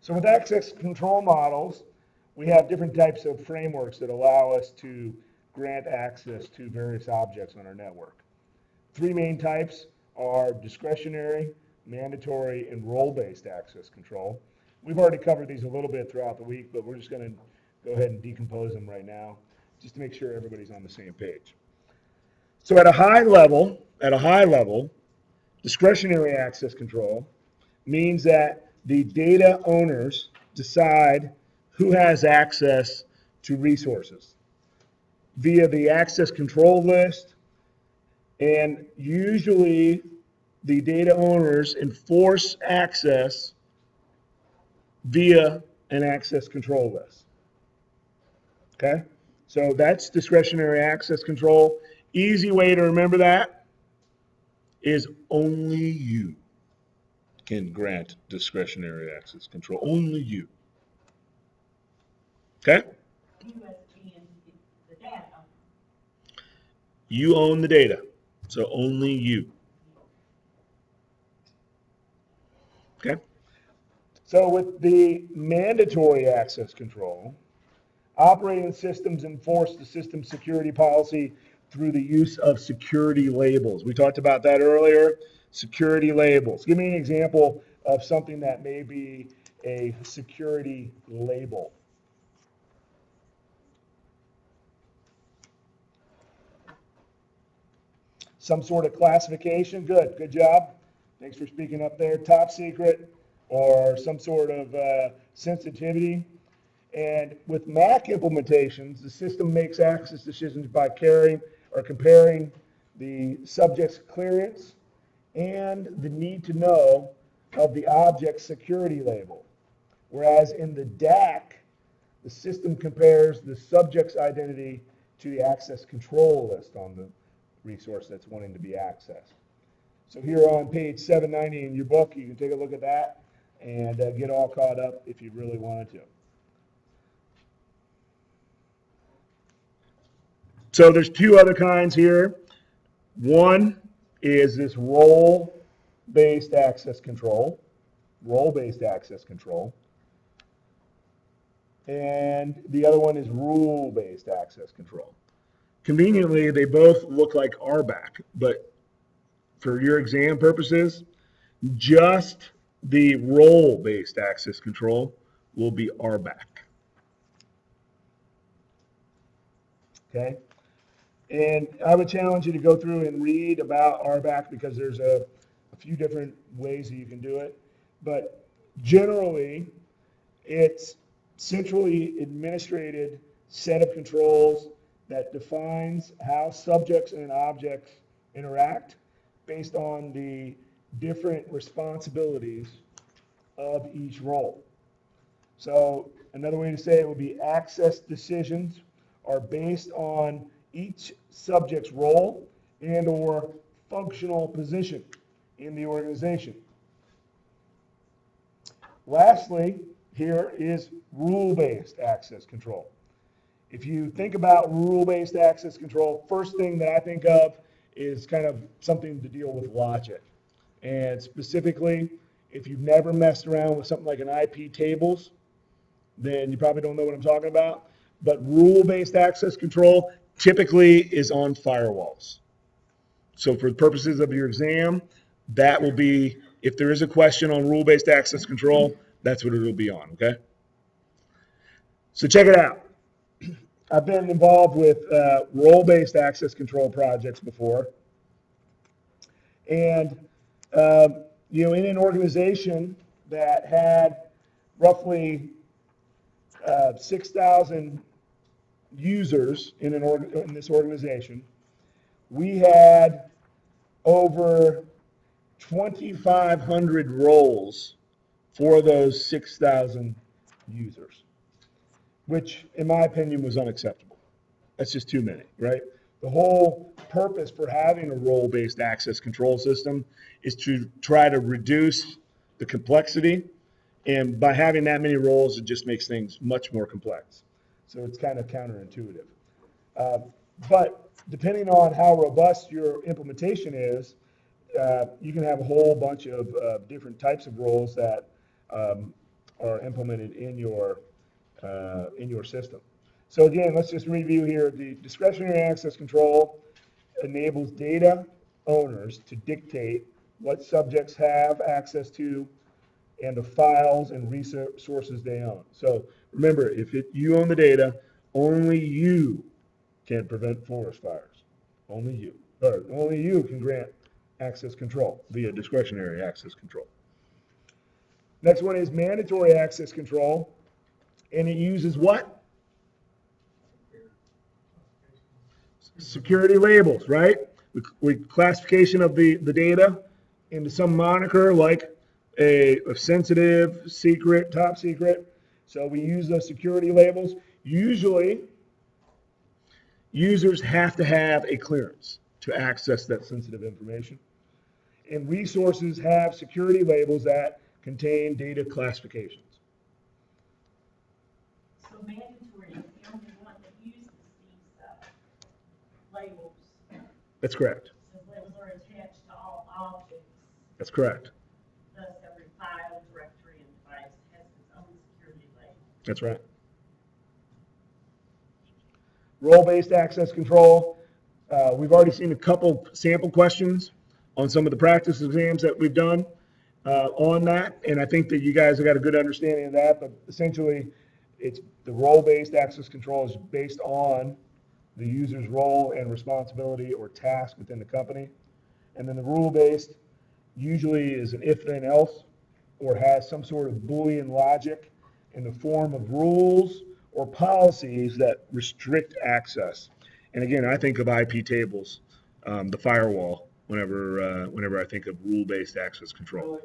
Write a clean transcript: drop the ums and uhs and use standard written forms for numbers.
So with access control models, we have different types of frameworks that allow us to grant access to various objects on our network. Three main types are discretionary, mandatory, and role-based access control. We've already covered these a little bit throughout the week, but we're just going to go ahead and decompose them right now, just to make sure everybody's on the same page. So at a high level, discretionary access control means that the data owners decide who has access to resources via the access control list, and usually the data owners enforce access via an access control list. Okay? So that's discretionary access control. Easy way to remember that is only you can grant discretionary access control. Only you. Okay? You as being the data owner. You own the data, so only you. Okay? So with the mandatory access control, operating systems enforce the system security policy through the use of security labels. We talked about that earlier. Security labels. Give me an example of something that may be a security label. Some sort of classification. Good job. Thanks for speaking up there. Top secret or some sort of sensitivity. And with Mac implementations, the system makes access decisions by comparing the subject's clearance and the need to know of the object's security label. Whereas in the DAC, the system compares the subject's identity to the access control list on the resource that's wanting to be accessed. So here on page 790 in your book, you can take a look at that and get all caught up if you really wanted to. So there's two other kinds here. One is this role-based access control. Role-based access control. And the other one is rule-based access control. Conveniently, they both look like RBAC, but for your exam purposes, just the role-based access control will be RBAC. Okay? And I would challenge you to go through and read about RBAC because there's a few different ways that you can do it. But generally, it's centrally administrated set of controls that defines how subjects and objects interact based on the different responsibilities of each role. So another way to say it would be access decisions are based on each subject's role and or functional position in the organization. Lastly, here is rule-based access control. If you think about rule-based access control, first thing that I think of is kind of something to deal with logic. And specifically, if you've never messed around with something like an IP tables, then you probably don't know what I'm talking about. But rule-based access control typically is on firewalls. So for the purposes of your exam, that will be, if there is a question on rule-based access control, that's what it'll be on, okay? So check it out. I've been involved with role-based access control projects before. And, in an organization that had roughly 6,000 users in this organization, we had over 2,500 roles for those 6,000 users, which in my opinion was unacceptable. That's just too many, right? The whole purpose for having a role-based access control system is to try to reduce the complexity, and by having that many roles, it just makes things much more complex. So it's kind of counterintuitive. But depending on how robust your implementation is, you can have a whole bunch of different types of roles that are implemented in your system. So again, let's just review here. The discretionary access control enables data owners to dictate what subjects have access to and the files and resources they own. So remember, if you own the data, only you can prevent forest fires. Only you. Or only you can grant access control via discretionary access control. Next one is mandatory access control, and it uses what? Security labels, right? With classification of the data into some moniker like a sensitive, secret, top secret. So we use those security labels. Usually, users have to have a clearance to access that sensitive information. And resources have security labels that contain data classifications. So mandatory is the only one that uses these labels. That's correct. So labels are attached to all objects. That's correct. Thus, every file, directory, and device has its own security label. That's right. Role-based access control. We've already seen a couple sample questions on some of the practice exams that we've done on that, and I think that you guys have got a good understanding of that, but essentially it's the role-based access control is based on the user's role and responsibility or task within the company. And then the rule-based usually is an if then else or has some sort of Boolean logic in the form of rules or policies that restrict access. And again, I think of IP tables, the firewall, whenever I think of rule-based access control.